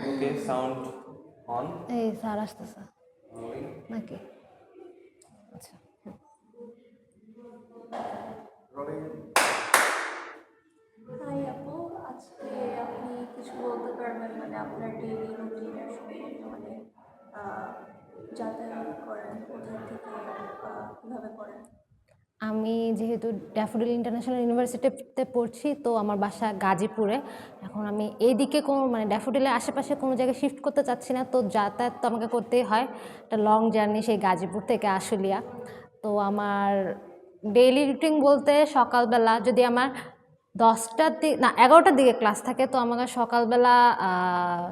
Okay sound on এই sir আসতেছে নাকি? আচ্ছা হাই আপু, আজকে আপনি কিছু বলতে পারবেন মানে আপনার ডেইলি রুটিনের সম্পর্কে, মানে যাতায়াত করেন কোথা থেকে কীভাবে করেন? আমি যেহেতু ড্যাফোডিল ইন্টারন্যাশনাল ইউনিভার্সিটিতে পড়ছি, তো আমার বাসা গাজীপুরে। এখন আমি এইদিকে কোনো মানে ড্যাফোডিলের আশেপাশে কোনো জায়গায় শিফট করতে চাচ্ছি না, তো যাতায়াত তো আমাকে করতেই হয়। একটা লং জার্নি সেই গাজীপুর থেকে আশুলিয়া। তো আমার ডেইলি রুটিন বলতে সকালবেলা যদি আমার 10টার দিকে না 11টার দিকে ক্লাস থাকে, তো আমাকে সকালবেলা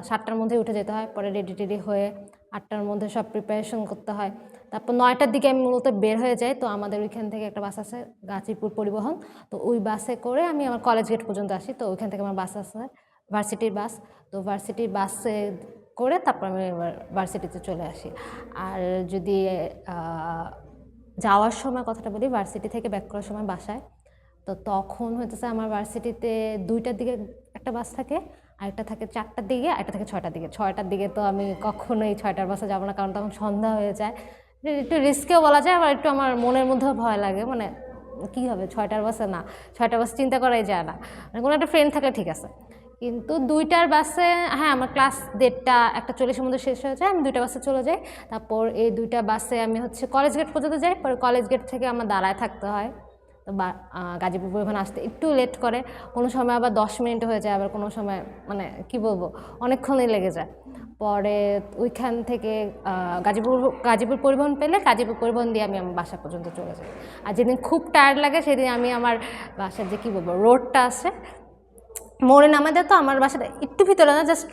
7টার মধ্যে উঠে যেতে হয়। পরে রেডি টেডি হয়ে 8টার মধ্যে সব প্রিপারেশন করতে হয়। তারপর 9টার দিকে আমি মূলত বের হয়ে যাই। তো আমাদের ওইখান থেকে একটা বাস আছে গাজীপুর পরিবহন, তো ওই বাসে করে আমি আমার কলেজ গেট পর্যন্ত আসি। তো ওইখান থেকে আমার বাস আছে ভার্সিটির বাস, তো ভার্সিটির বাসে করে তারপর আমি ভার্সিটিতে চলে আসি। আর যদি যাওয়ার সময় কথাটা বলি, ভার্সিটি থেকে ব্যাক করার সময় বাসায়, তো তখন হইতেছে আমার ভার্সিটিতে 2টার দিকে একটা বাস থাকে, আরেকটা থাকে 4টার দিকে, আরেকটা থাকে 6টার দিকে। 6টার দিকে তো আমি কখনোই 6টার বাসে যাবো না, কারণ তখন সন্ধ্যা হয়ে যায়। একটু রিস্কেও বলা যায়, আবার একটু আমার মনের মধ্যেও ভয় লাগে, মানে কী হবে 6টার বাসে, না 6টার বাস চিন্তা করাই যায় না, মানে কোনো একটা ফ্রেন্ড থাকলে ঠিক আছে। কিন্তু 2টার বাসে, হ্যাঁ আমার ক্লাস 1:30 1:40 মধ্যে শেষ হয়ে যায়, আমি 2টা বাসে চলে যাই। তারপর এই 2টা বাসে আমি হচ্ছে কলেজ গেট পর্যন্ত যাই, পরে কলেজ গেট থেকে আমার দাঁড়ায় থাকতে হয়। তো গাজীপুর পরিবহন আসতে একটু লেট করে, কোনো সময় আবার 10 মিনিট হয়ে যায়, আবার কোনো সময় মানে কি বলবো অনেকক্ষণই লেগে যায়। পরে ওইখান থেকে গাজীপুর পরিবহন পেলে গাজীপুর পরিবহন দিয়ে আমি আমার বাসা পর্যন্ত চলে যাই। আর যেদিন খুব টায়ার্ড লাগে সেদিন আমি আমার বাসার যে কী বলবো রোডটা আছে, মোড়ে নামা দেয়, তো আমার বাসাটা একটু ভিতরে না, জাস্ট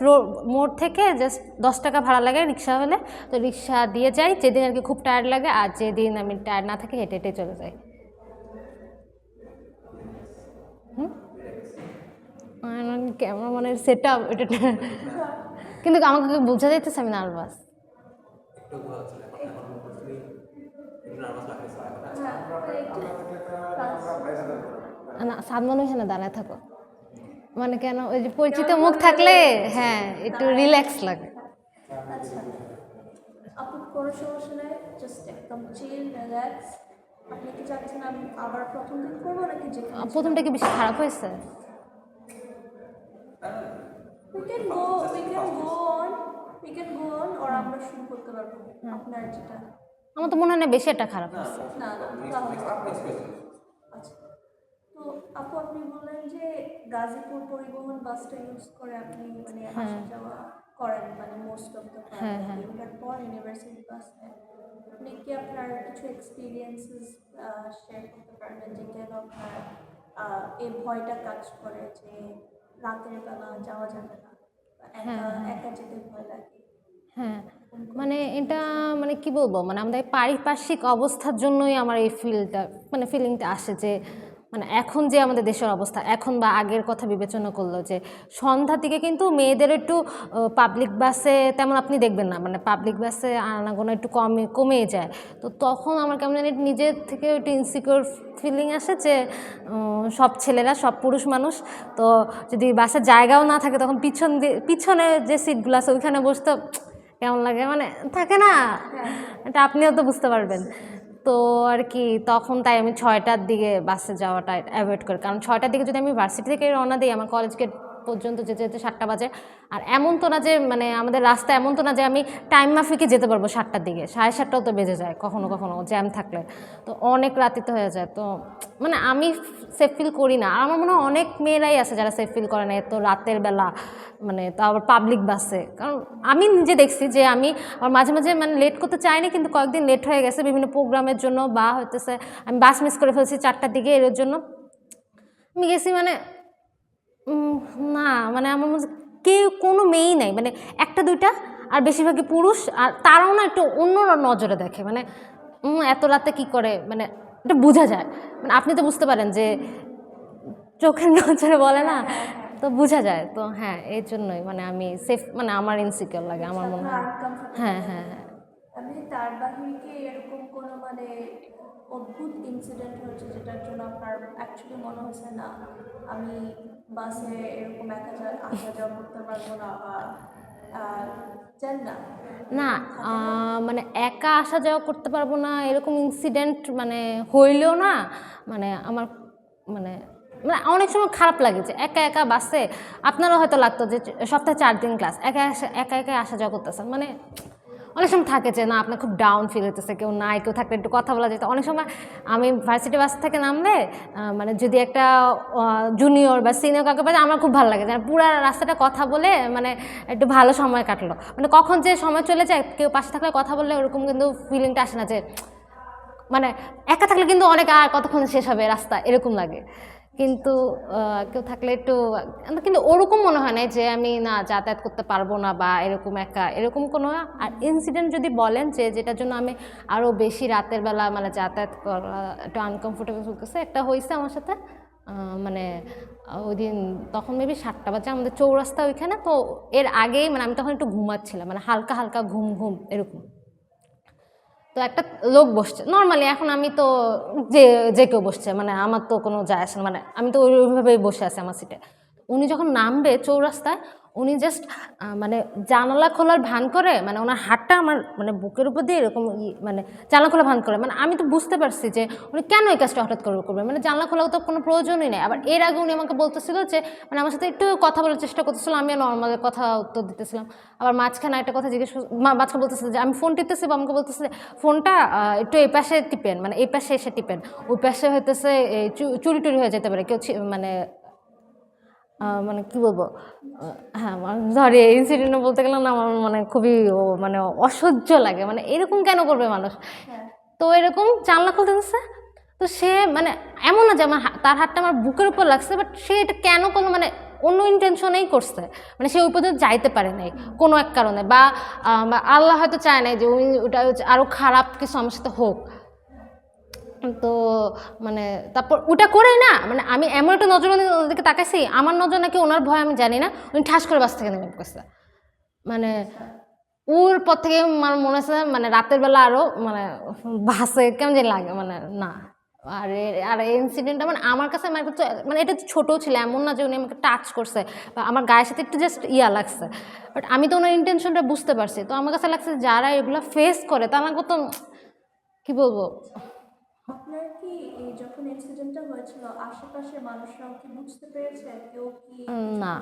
মোড় থেকে জাস্ট 10 টাকা ভাড়া লাগে রিক্সা হলে, তো রিক্সা দিয়ে যাই যেদিন আর কি খুব টায়ার্ড লাগে। আর যেদিন আমি টায়ার্ড না থাকি হেঁটে হেঁটে চলে যাই। ক্যামেরা মানে সেট আপ এটা, কিন্তু আমাকে বোঝা যাইতেছে আমি নার্ভাস। না সাদমানু এখানে দাঁড়ায় থাকো, মানে কেন ওই যে পরিচিত মুখ থাকলে হ্যাঁ একটু রিল্যাক্স লাগে। আচ্ছা আপু, কোনো সমস্যা নেই, জাস্ট একদম চিল রিল্যাক্স। আপনি কি চাচ্ছেন আমি আবার প্রথম দিন করবো নাকি যেখানে প্রথমটা কি বেশি খারাপ হয়েছে? we can go on or আমরা শুরু করতে পারবো আপনার যেটা। আমার তো মনে হয় না বেশি একটা খারাপ হয়েছে। না তাহলে আচ্ছা। তো আপু আপনি বললেন যে গাজীপুর পরিবহন বাসটা ইউজ করে আপনি মানে আসা যাওয়া করেন, মানে মোস্ট অফ দ্য টাইম ওটার পর ইউনিভার্সিটি বাসে। আপনি কি আপনার কিছু এক্সপিরিয়েন্সেস শেয়ার করতে পারবেন যে কেন আপনার এই ভয়টা কাজ করে যে রাতের বেলা যাওয়া যাবে না, একা যেতে ভয় লাগে? হ্যাঁ মানে এটা মানে কি বলবো, মানে আমাদের পারিপার্শ্বিক অবস্থার জন্যই আমার এই ফিলিংটা আসে যে মানে এখন যে আমাদের দেশের অবস্থা এখন বা আগের কথা বিবেচনা করলো যে সন্ধ্যার দিকে কিন্তু মেয়েদের একটু পাবলিক বাসে তেমন আপনি দেখবেন না, মানে পাবলিক বাসে আনাগোনা একটু কমে যায়। তো তখন আমার কেমন জানি নিজের থেকে একটু ইনসিকিউর ফিলিং আসে যে সব ছেলেরা সব পুরুষ মানুষ, তো যদি বাসের জায়গাও না থাকে তখন পিছনে যে সিটগুলো আছে ওইখানে বসতে কেমন লাগে, মানে থাকে না, এটা আপনিও তো বুঝতে পারবেন। তো আর কি তখন তাই আমি 6টার দিকে বাসে যাওয়াটা অ্যাভয়েড করি, কারণ 6টার দিকে যদি আমি ভার্সিটি থেকে রওনা দিই আমার কলেজ গেট পর্যন্ত যেতে যেতে 7টা বাজে। আর এমন তো না যে মানে আমাদের রাস্তা এমন তো না যে আমি টাইম মাফিকে যেতে পারবো 7টার দিকে, 7:30টাও তো বেজে যায় কখনো কখনো জ্যাম থাকলে, তো অনেক রাতিতে হয়ে যায়। তো মানে আমি সেফ ফিল করি না, আর আমার মনে হয় অনেক মেয়েরাই আছে যারা সেফ ফিল করে না এত রাতের বেলা, মানে তাও আবার পাবলিক বাসে। কারণ আমি নিজে দেখছি যে আমি আর মাঝে মাঝে মানে লেট করতে চাইনি, কিন্তু কয়েকদিন লেট হয়ে গেছে বিভিন্ন প্রোগ্রামের জন্য, বা হইতেছে আমি বাস মিস করে ফেলছি 4টার দিকে, এর জন্য আমি গেছি মানে না মানে আমার মধ্যে কোনো মেয়েই নাই, মানে একটা দুইটা, আর বেশিরভাগই পুরুষ, আর তারাও না একটু অন্য নজরে দেখে, মানে এত রাতে কি করে, মানে এটা বোঝা যায়, মানে আপনি তো বুঝতে পারেন যে চোখের নজরে বলে না, তো বোঝা যায়। তো হ্যাঁ এই জন্যই মানে আমি সেফ, মানে আমার ইনসিকিউর লাগে আমার মনে হয়। হ্যাঁ হ্যাঁ হ্যাঁ। আমি তার বাহিরে কি এরকম কোনো মানে অদ্ভুত ইনসিডেন্ট হয়েছে যেটার জন্য আপনার অ্যাকচুয়ালি মনে হচ্ছে না আমি বাসে এরকম আসা যাওয়া করতে পারবো না, বা যান না? না মানে একা আসা যাওয়া করতে পারবো না এরকম ইনসিডেন্ট মানে হইলেও না মানে আমার মানে মানে অনেক সময় খারাপ লাগে যে একা একা বাসে আপনারও হয়তো লাগতো যে সপ্তাহে 4 দিন ক্লাস একা একা আসা যাওয়া করতেছেন মানে অনেক সময় থাকে যে না আপনার খুব ডাউন ফিল হইতেছে কেউ নাই কেউ থাকলে একটু কথা বলা যেত অনেক সময় আমি ভার্সিটি বাস থেকে নামলে মানে যদি একটা জুনিয়র বা সিনিয়র কাউকে পাই আমার খুব ভালো লাগে যে পুরো রাস্তাটা কথা বলে মানে একটু ভালো সময় কাটলো মানে কখন যে সময় চলে যায় কেউ পাশে থাকলে কথা বললে ওরকম কিন্তু ফিলিংটা আসে না যে মানে একা থাকলে কিন্তু অনেক আর কতক্ষণ শেষ হবে রাস্তা এরকম লাগে কিন্তু কেউ থাকলে একটু কিন্তু ওরকম মনে হয় না যে আমি না যাতায়াত করতে পারবো না বা এরকম একা এরকম কোনো আর ইনসিডেন্ট যদি বলেন যে যেটার জন্য আমি আরও বেশি রাতের বেলা মানে যাতায়াত করা একটু আনকমফোর্টেবল ফিল একটা হয়েছে আমার সাথে মানে ওই দিন তখন মেবি 7টা বাজে আমাদের চৌরাস্তা ওইখানে তো এর আগেই মানে আমি তখন একটু ঘুমাচ্ছিলাম মানে হালকা হালকা ঘুম ঘুম এরকম তো একটা লোক বসছে নর্মালি এখন আমি তো যে যে কেউ বসছে মানে আমার তো কোনো যায় আসে না মানে আমি তো ওইভাবেই বসে আছি আমার সিটে উনি যখন নামবে চৌরাস্তায় উনি জাস্ট মানে জানালা খোলার ভান করে মানে ওনার হাতটা আমার মানে বুকের উপর দিয়ে এরকম মানে জানলা খোলা ভান করে মানে আমি তো বুঝতে পারছি যে উনি কেন এই কাজটা হঠাৎ করে করবে মানে জানলা খোলা তো কোনো প্রয়োজনই নেই আবার এর আগে উনি আমাকে বলতেছিল যে মানে আমার সাথে একটু কথা বলার চেষ্টা করতেছিল আমি নর্মাল কথা উত্তর দিতেছিলাম আবার মাঝখানে একটা কথা জিজ্ঞেস মাঝখানে বলতেছে যে আমি ফোন টিপতেছি বা আমাকে বলতেছে যে ফোনটা একটু এই পাশে টিপেন মানে এই পাশে এসে টিপেন ওই পাশে হইতেছে চুরি টুরি হয়ে যেতে পারে কেউ মানে মানে কী বলবো হ্যাঁ সরি ইনসিডেন্ট বলতে গেলে না আমার মানে খুবই মানে অসহ্য লাগে মানে এরকম কেন করবে মানুষ তো এরকম জানলা খুলতে দিচ্ছে তো সে মানে এমন না যে আমার তার হাতটা আমার বুকের উপর লাগছে বাট সে এটা কেন করলো মানে অন্য ইন্টেনশনেই করছে মানে সে ওই পর্যন্ত যাইতে পারে নাই কোনো এক কারণে বা আল্লাহ হয়তো চায় নাই যে উনি ওটা আরও খারাপ কিছু আমার সাথে হোক তো মানে তারপর ওটা করেই না মানে আমি এমন একটা নজর ওদেরকে তাকাইছি আমার নজর নাকি ওনার ভয় আমি জানি না উনি ঠাস করে বাস থেকে নেমে গেছে মানে ওর পর থেকে আমার মনে হচ্ছে মানে রাতের বেলা আরও মানে বাসে কেমন যে লাগে মানে না আর এই ইনসিডেন্টটা মানে আমার কাছে মানে এটা ছোটো ছিল এমন না যে উনি আমাকে টাচ করছে বা আমার গায়ের সাথে একটু জাস্ট লাগছে বাট আমি তো ওনার ইন্টেনশনটা বুঝতে পারছি তো আমার কাছে লাগছে যারা এগুলো ফেস করে তারা কত কী বলবো আপনার কি এই যখন ইনসিডেন্টটা হয়েছিল আশেপাশের মানুষরাও কি বুঝতে পেরেছে কেউ কি না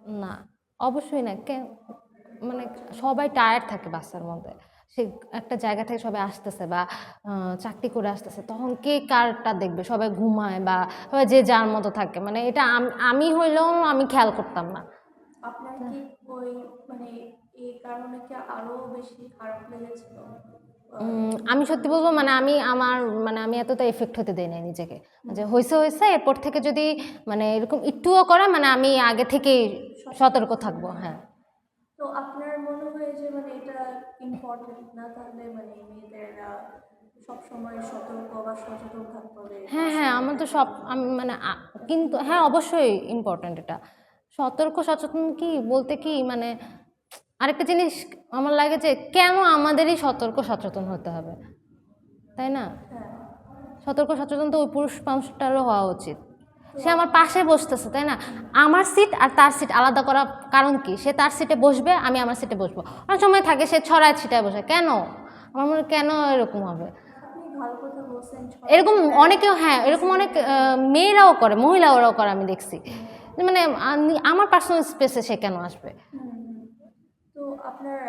না অবশ্যই না মানে সবাই টায়ার্ড থাকে বাসের মধ্যে সে একটা জায়গা থেকে সবাই আসতেছে বা চাকরি করে আসতেছে তখন কে কারটা দেখবে সবাই ঘুমায় বা সবাই যে যার মতো থাকে মানে এটা আমি হইলেও আমি খেয়াল করতাম না আপনার কি ওই মানে এই কারণে কি আরো বেশি খারাপ লেগেছিল আমি সত্যি বলবো মানে আমি এতটা এফেক্ট হতে দেই নাই নিজেকে যে হয়েছে এরপর থেকে যদি মানে এরকম একটুও করে মানে আমি আগে থেকেই সতর্ক থাকবো হ্যাঁ তো আপনার মনে হয় যে মানে এটা ইম্পর্টেন্ট না তাহলে মানে মেয়েদেররা সবসময় সতর্ক বা সচেতন থাকতে হবে হ্যাঁ আমার তো সব আমি মানে কিন্তু হ্যাঁ অবশ্যই ইম্পর্ট্যান্ট এটা সতর্ক সচেতন কি বলতে কি মানে আরেকটা জিনিস আমার লাগে যে কেন আমাদেরই সতর্ক সচেতন হতে হবে তাই না সতর্ক সচেতন তো ওই পুরুষ মানুষটারও হওয়া উচিত সে আমার পাশে বসতেছে তাই না আমার সিট আর তার সিট আলাদা করার কারণ কি সে তার সিটে বসবে আমি আমার সিটে বসবো অনেক সময় থাকে সে ছড়ায় ছিটায় বসে কেন আমার মনে কেন এরকম হবে এরকম অনেকেও হ্যাঁ এরকম অনেক মেয়েরাও করে মহিলারাও করে আমি দেখছি মানে আমার পার্সোনাল স্পেসে সে কেন আসবে তো আপনার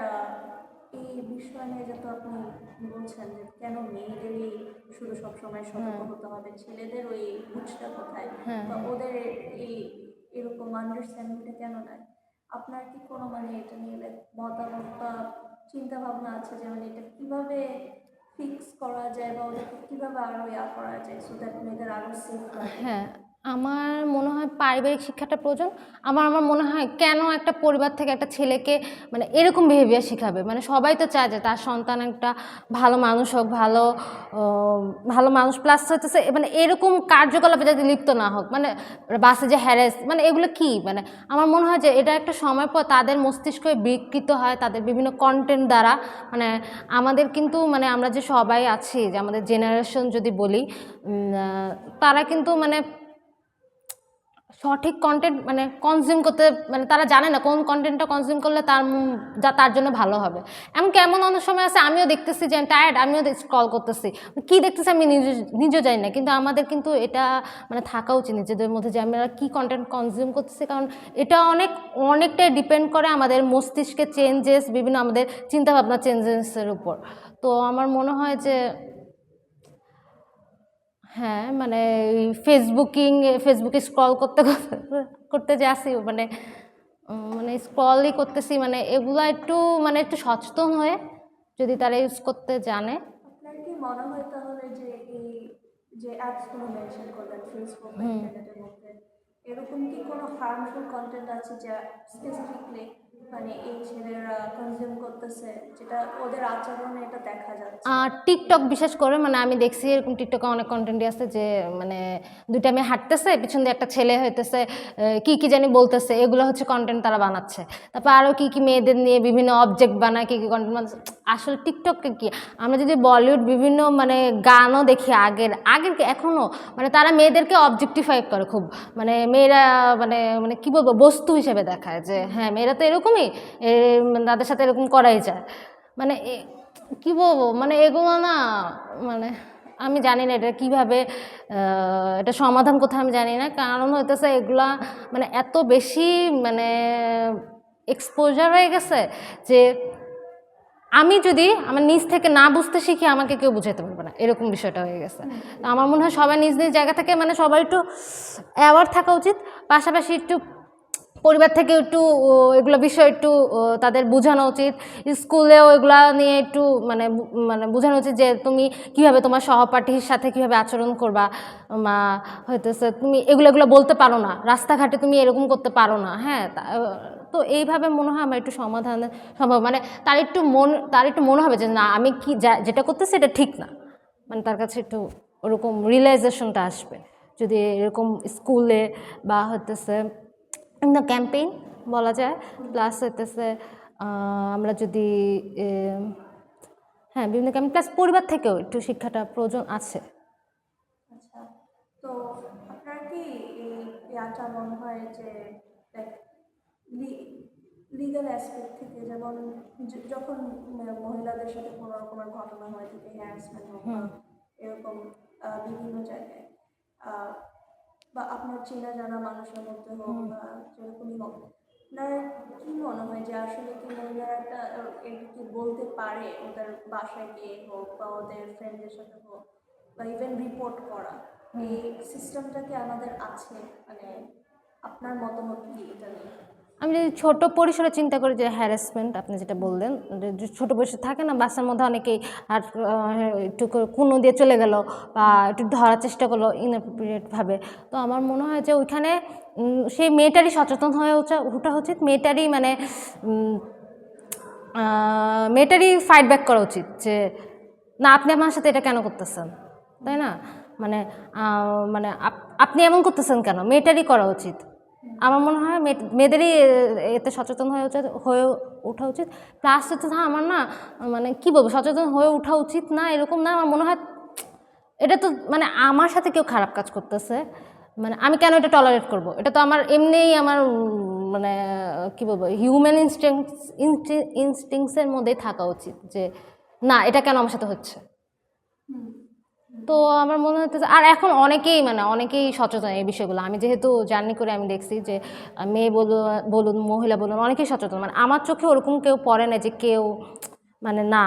এই বিষয় নিয়ে যত আপনি বলছেন যে কেন মেয়েদেরই শুধু সবসময় সতর্ক হতে হবে ছেলেদের ওই বুঝটা কোথায় বা ওদের এই এরকম আন্ডারস্ট্যান্ডিংটা কেন নাই আপনার কি কোনো মানে এটা নিয়ে মতামত বা চিন্তা ভাবনা আছে যে মানে এটা কীভাবে ফিক্স করা যায় বা ওদেরকে কীভাবে আরও করা যায় সো দ্যাট মেয়েদের আরও সেফ লাগে হ্যাঁ আমার মনে হয় পারিবারিক শিক্ষাটা প্রয়োজন আমার মনে হয় কেন একটা পরিবার থেকে একটা ছেলেকে মানে এরকম বিহেভিয়ার শেখাবে মানে সবাই তো চায় যে তার সন্তান একটা ভালো মানুষ হোক ভালো মানুষ প্লাস হচ্ছে মানে এরকম কার্যকলাপে যাতে লিপ্ত না হোক মানে বাসে যে হ্যারেস মানে এগুলো কি মানে আমার মনে হয় যে এটা একটা সময় পর তাদের মস্তিষ্কে বিকৃত হয় তাদের বিভিন্ন কন্টেন্ট দ্বারা মানে আমাদের কিন্তু মানে আমরা যে সবাই আছি যে আমাদের জেনারেশন যদি বলি তারা কিন্তু মানে সঠিক কন্টেন্ট মানে কনজিউম করতে মানে তারা জানে না কোন কন্টেন্টটা কনজিউম করলে তার জন্য ভালো হবে। এমনকি এমন অনেক সময় আছে আমিও দেখতেছি যে টায়ার্ড, আমিও স্ক্রল করতেছি, কি দেখতেছি আমি নিজেও জানি না, কিন্তু আমাদের কিন্তু এটা মানে থাকা উচিত নিজেদের মধ্যে যে আমরা কী কন্টেন্ট কনজিউম করতেছি, কারণ এটা অনেকটাই ডিপেন্ড করে আমাদের মস্তিষ্কের চেঞ্জেস, বিভিন্ন আমাদের চিন্তাভাবনা চেঞ্জেসের উপর। তো আমার মনে হয় যে হ্যাঁ, মানে ফেসবুকে স্ক্রল করতে করতে যে আসি মানে মানে স্ক্রলই করতেছি, মানে এগুলা একটু সচেতন হয়ে যদি তারা ইউজ করতে জানে। আপনার কি মনে হয় তাহলে যে এই যে অ্যাপসগুলো মেনশন করলেন ফেসবুক বা ইন্টারনেটের মধ্যে, এরকম কি কোনো হার্মফুল কন্টেন্ট আছে যা স্পেসিফিকলি মানে এই ছেলেরা কনজিউম করতেছে, যেটা ওদের আচরণে এটা দেখা যাচ্ছে? টিকটক বিশেষ করে মানে আমি দেখছি এরকম টিকটকে অনেক কন্টেন্টই আছে যে মানে দুইটা মেয়ে হাঁটতেছে, পিছন দিয়ে একটা ছেলে হইতেছে কি জানি বলতেছে, এগুলো হচ্ছে কন্টেন্ট তারা বানাচ্ছে। তারপর আরও কি মেয়েদের নিয়ে বিভিন্ন অবজেক্ট বানায়, কি কন্টেন্ট বানাচ্ছে। আসলে টিকটককে কি আমরা যদি বলিউড বিভিন্ন মানে গানও দেখি আগের এখনও মানে তারা মেয়েদেরকে অবজেক্টিফাই করে খুব, মানে মেয়েরা মানে মানে কী বলবো বস্তু হিসেবে দেখায় যে হ্যাঁ মেয়েরা তো এরকমই, তাদের সাথে এরকম করাই যায়। মানে কী বলবো মানে এগুলো না মানে আমি জানি না এটা কীভাবে এটা সমাধান কোথায় আমি জানি না, কারণ হইতেছে এগুলা মানে এত বেশি মানে এক্সপোজার হয়ে গেছে যে আমি যদি আমার নিজ থেকে না বুঝতে শিখি আমাকে কেউ বুঝাতে পারবে না, এরকম বিষয়টা হয়ে গেছে। তো আমার মনে হয় সবাই নিজ নিজ জায়গা থেকে মানে সবার একটু অ্যাওয়ার থাকা উচিত, পাশাপাশি একটু পরিবার থেকে একটু এগুলো বিষয় একটু তাদের বোঝানো উচিত, স্কুলেও এগুলা নিয়ে একটু মানে মানে বোঝানো উচিত যে তুমি কিভাবে তোমার সহপাঠীর সাথে কিভাবে আচরণ করবা, মা হইতেছে তুমি এগুলো বলতে পারো না, রাস্তাঘাটে তুমি এরকম করতে পারো না। হ্যাঁ, তো এইভাবে মনে হয় আমার একটু সমাধান সম্ভব, মানে তার একটু মনে হবে যে না আমি যেটা করতেছি এটা ঠিক না, মানে তার কাছে একটু ওরকম রিয়েলাইজেশনটা আসবে যদি এরকম স্কুলে বা হইতেছে ক্যাম্পেইন বলা যায়, প্লাস হইতেছে আমরা যদি হ্যাঁ বিভিন্ন ক্যাম্পেইন প্লাস পরিবার থেকেও একটু শিক্ষাটা প্রয়োজন আছে। আচ্ছা, তো আপনার কি এই ইয়াটা মনে হয় যে লিগাল অ্যাসপেক্ট থেকে, যেমন যখন মহিলাদের সাথে কোনো রকমের ঘটনা হয়ে থাকে, হ্যারাসমেন্ট হোক বা এরকম বিভিন্ন জায়গায় বা আপনার চেনা জানা মানুষের মধ্যে হোক বা যেরকমই হোক, আপনার কি মনে হয় যে আসলে কি মহিলারা একটা এটাকে বলতে পারে ওদের বাসায় গিয়ে হোক বা ওদের ফ্রেন্ডদের সাথে হোক বা ইভেন রিপোর্ট করা, এই সিস্টেমটা কি আমাদের আছে? মানে আপনার মতামত কি এটা নিয়ে? আমি যদি ছোট পরিসরে চিন্তা করি যে হ্যারাসমেন্ট আপনি যেটা বললেন, যে ছোট পরিসরে থাকে না বাচ্চার মধ্যে অনেকেই আর একটু কুনো দিয়ে চলে গেল বা একটু ধরার চেষ্টা করলো ইনঅ্যাপ্রোপ্রিয়েটভাবে, তো আমার মনে হয় যে ওইখানে সেই মেয়েটারই সচেতন হয়ে ওঠা উচিত, মেয়েটারই ফাইট ব্যাক করা উচিত যে না আপনি আমার সাথে এটা কেন করতেছেন, তাই না? মানে মানে আপনি এমন করতেছেন কেন, মেয়েটারই করা উচিত। আমার মনে হয় মেয়েদেরই এতে সচেতন হয়ে ওঠা উচিত। প্লাস হচ্ছে আমার না মানে কী বলবো সচেতন হয়ে ওঠা উচিত না এরকম না, আমার মনে হয় এটা তো মানে আমার সাথে কেউ খারাপ কাজ করতেছে, মানে আমি কেন এটা টলারেট করব, এটা তো আমার এমনিই আমার মানে কী বলবো হিউম্যান ইনস্টিংসের মধ্যেই থাকা উচিত যে না এটা কেন আমার সাথে হচ্ছে। তো আমার মনে হচ্ছে আর এখন অনেকেই সচেতন এই বিষয়গুলো, আমি যেহেতু জার্নি করে আমি দেখছি যে মেয়ে বলুন মহিলা বলুন অনেকেই সচেতন, মানে আমার চোখে ওরকম কেউ পড়ে না যে কেউ মানে না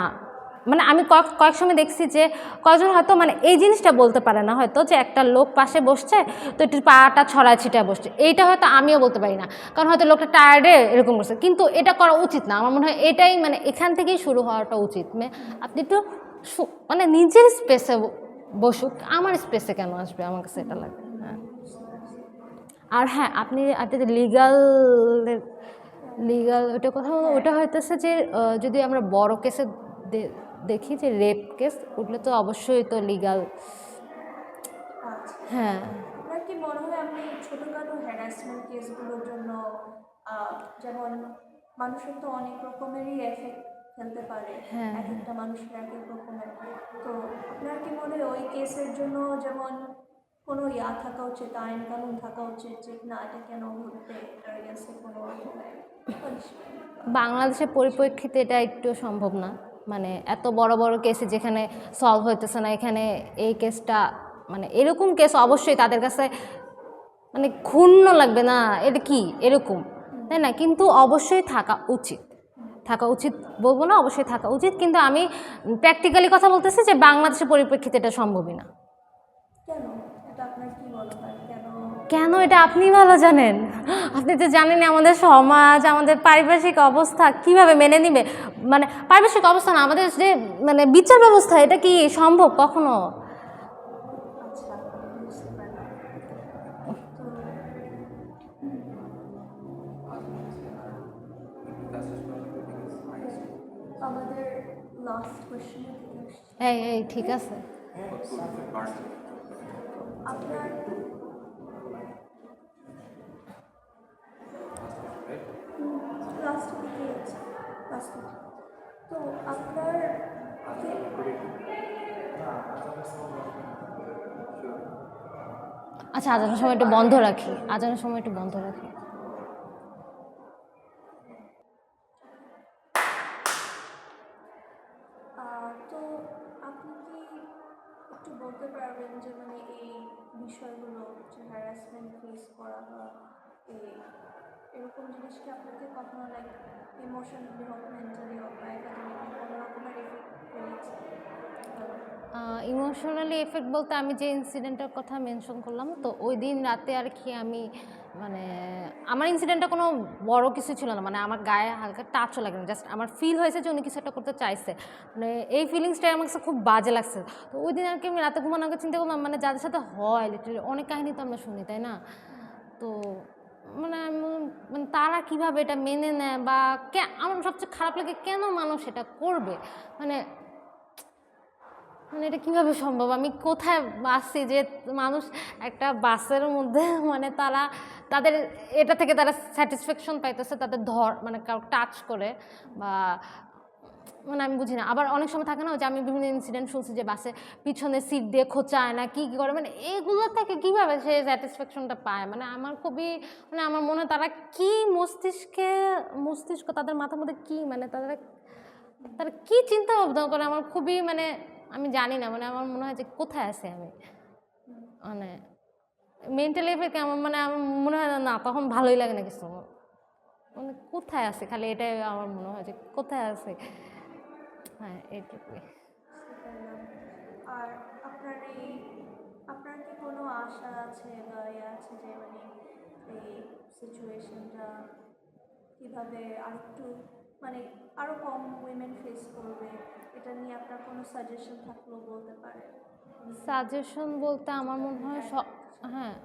মানে আমি কয়েক সময় দেখছি যে কয়েকজন হয়তো মানে এই জিনিসটা বলতে পারে না, হয়তো যে একটা লোক পাশে বসছে তো একটু পাটা ছড়ায় ছিটায় বসছে, এইটা হয়তো আমিও বলতে পারি না, কারণ হয়তো লোকটা টায়ার্ডে এরকম করছে, কিন্তু এটা করা উচিত না। আমার মনে হয় এটাই মানে এখান থেকেই শুরু হওয়াটা উচিত, আপনি একটু মানে নিজের স্পেসে বসুক, আমার স্পেসে কেন আসবে, আমার কাছে এটা লাগে। হ্যাঁ, আর হ্যাঁ আপনি লিগাল ওটা কথা ওটা হইতেছে যে যদি আমরা বড় কেসে দেখি যে রেপ কেস উঠলে তো অবশ্যই তো লিগাল। হ্যাঁ, আপনার কি মনে হয় আপনি ছোটোখাটো হ্যারাসমেন্ট কেসগুলোর জন্য যেমন মানুষের তো অনেক রকমেরই এফেক্ট ফেলতে পারে, এক একটা মানুষের এক এক রকমের, তো আপনার কি মনে হয় ওই কেসের জন্য যেমন কোনো থাকা উচিত, আইন কানুন থাকা উচিত যে না এটা কেন ঘটবে, এটার এগেন্সে কোনো রকমের পানিশমেন্ট? বাংলাদেশের পরিপ্রেক্ষিতে এটা একটু সম্ভব না, মানে এত বড় বড় কেসে যেখানে সলভ হইতেছে না, এখানে এই কেসটা মানে এরকম কেস অবশ্যই তাদের কাছে মানে ক্ষুণ্ণ লাগবে না, এটা কি এরকম, তাই না? কিন্তু অবশ্যই থাকা উচিত, থাকা উচিত বলবো না, অবশ্যই থাকা উচিত, কিন্তু আমি প্র্যাকটিক্যালি কথা বলতেছি যে বাংলাদেশের পরিপ্রেক্ষিতে এটা সম্ভবই না। কেন? এটা আপনার কি মনে হয় কেন? কেন এটা আপনি ভালো জানেন, আপনি তো জানেন আমাদের সমাজ, আমাদের পারিপার্শ্বিক অবস্থা কিভাবে মেনে নিবে, মানে পারিপার্শ্বিক অবস্থা না, আমাদের যে মানে বিচার ব্যবস্থা, এটা কি সম্ভব কখনো? আচ্ছা, বুঝতে পারলাম। তো আমাদের লাস্ট কোয়েশ্চেনে এই ঠিক আছে। আপনার লাস্ট দিকে আছে, লাস্ট তো আপনার আচ্ছা, আজানের সময় একটু বন্ধ রাখি, আজানের সময় একটু বন্ধ রাখি। তো আপনি কি একটু বলতে পারবেন যে মানে এই বিষয়গুলো যে হ্যারাসমেন্ট ফেস করা বা এই এরকম জিনিস কি আপনাকে কখনো লাইক ইমোশনালি হোক, মেন্টালি হোক বা একাডেমিক কোনো রকমের এফেক্ট ফেলেছে? ইমোশনালি এফেক্ট বলতে আমি যে ইনসিডেন্টের কথা মেনশন করলাম, তো ওই দিন রাতে আর কি আমি মানে আমার ইনসিডেন্টটা কোনো বড় কিছু ছিল না, মানে আমার গায়ে হালকা টাচও লাগে না, জাস্ট আমার ফিল হয়েছে যে উনি কিছু একটা করতে চাইছে, মানে এই ফিলিংসটাই আমার কাছে খুব বাজে লাগছে। তো ওই দিন আর কি আমি রাতে ঘুমানোর আগে চিন্তা করলাম, মানে যাদের সাথে হয় লিটারালি অনেক কাহিনী তো আমরা শুনি, তাই না? তো মানে মানে তারা কীভাবে এটা মেনে নেয় বা আমার সবচেয়ে খারাপ লাগে কেন মানুষ এটা করবে, মানে মানে এটা কীভাবে সম্ভব? আমি কোথায় বাসছি যে মানুষ একটা বাসের মধ্যে মানে তাদের এটা থেকে তারা স্যাটিসফ্যাকশন পাইতেছে, তাদের মানে কাউ টাচ করে বা মানে আমি বুঝি না। আবার অনেক সময় থাকে না যে আমি বিভিন্ন ইনসিডেন্ট শুনছি যে বাসে পিছনে সিট দিয়ে খোঁচায় না কী করে, মানে এগুলো থেকে কীভাবে সে স্যাটিসফ্যাকশনটা পায়, মানে আমার খুবই মানে আমার মনে তারা কি মস্তিষ্ক তাদের মাথার মধ্যে কী মানে তারা কী চিন্তা ভাবনা করে, আমার খুবই মানে আমি জানি না, মানে আমার মনে হয় যে কোথায় আছে আমি, মানে মেন্টালি এফেক্ট আমার মানে আমার মনে হয় না তখন ভালোই লাগে না কিছু, মানে কোথায় আছে, খালি এটাই আমার মনে হয় যে কোথায় আছে। হ্যাঁ, এইটুকুই। আর আপনার কি কোনো আশা আছে বা আছে যে মানে এই সিচুয়েশনটা কীভাবে আরেকটু মানে আরও কম উইমেন ফেস করবে, এটা নিয়ে আপনার কোনো সাজেশন থাকলেও বলতে পারে? সাজেশন বলতে আমার মনে হয় হ্যাঁ,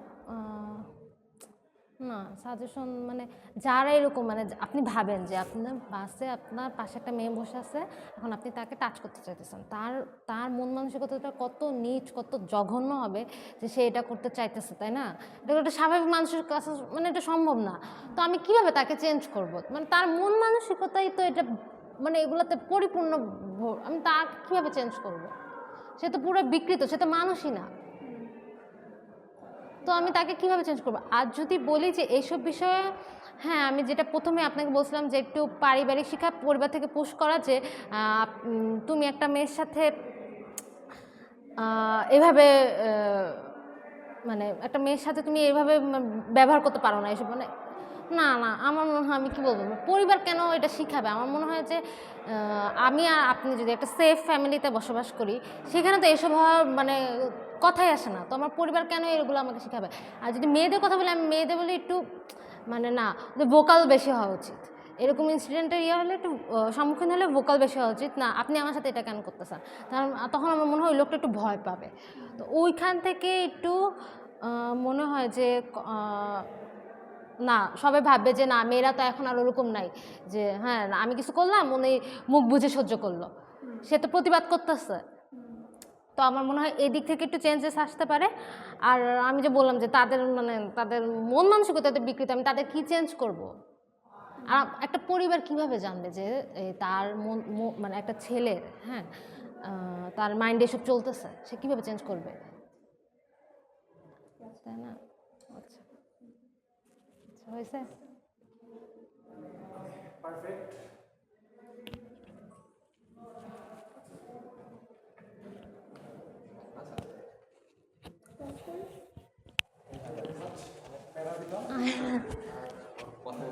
না সাজেশন মানে যারা এরকম মানে আপনি ভাবেন যে আপনার বাসে আপনার পাশে একটা মেয়ে বসে আছে, এখন আপনি তাকে টাচ করতে চাইতেছেন, তার মন মানসিকতাটা কত নীচ কত জঘন্য হবে যে সে এটা করতে চাইতেছে, তাই না? এটা একটা স্বাভাবিক মানুষের কাছে মানে এটা সম্ভব না। তো আমি কিভাবে তাকে চেঞ্জ করব? মানে তার মন মানসিকতাই তো এটা, মানে এগুলোতে পরিপূর্ণ, আমি তাকে কীভাবে চেঞ্জ করব? সে তো পুরো বিকৃত, সে তো মানুষই না, তো আমি তাকে কিভাবে চেঞ্জ করবো? আর যদি বলি যে এইসব বিষয়ে, হ্যাঁ আমি যেটা প্রথমে আপনাকে বলছিলাম যে একটু পারিবারিক শিক্ষা পরিবার থেকে পুশ করা, যে তুমি একটা মেয়ের সাথে এভাবে মানে একটা মেয়ের সাথে তুমি এইভাবে ব্যবহার করতে পারো না, এসব মানে না আমার মনে হয় আমি কী বলবো, পরিবার কেন এটা শিখাবে? আমার মনে হয় যে আমি আর আপনি যদি একটা সেফ ফ্যামিলিতে বসবাস করি, সেখানে তো এসব হওয়ার মানে কথাই আসে না, তো আমার পরিবার কেন এগুলো আমাকে শিখাবে? আর যদি মেয়েদের কথা বলি, আমি মেয়েদের বলে একটু মানে না, ভোকাল বেশি হওয়া উচিত, এরকম ইনসিডেন্টের হলে একটু সম্মুখীন হলে ভোকাল বেশি হওয়া উচিত, না আপনি আমার সাথে এটা কেন করতেছেন, কারণ তখন আমার মনে হয় ওই লোকটা একটু ভয় পাবে। তো ওইখান থেকে একটু মনে হয় যে না সবাই ভাববে যে না মেয়েরা তো এখন আর ওরকম নাই, যে হ্যাঁ আমি কিছু করলাম উনি মুখ বুঝে সহ্য করলো, সে তো প্রতিবাদ করতেছে। তো আমার মনে হয় এদিক থেকে একটু চেঞ্জেস আসতে পারে। আর আমি যে বললাম যে তাদের মন মানসিকতাতে বিকৃত, আমি তাদের কি চেঞ্জ করব? আর একটা পরিবার কিভাবে জানবে যে তার মানে একটা ছেলের হ্যাঁ তার মাইন্ডে এসব চলতেছে, সে কীভাবে চেঞ্জ করবে? তাই না? আচ্ছা হয়েছে। Perfect. তারপর Thank you very much.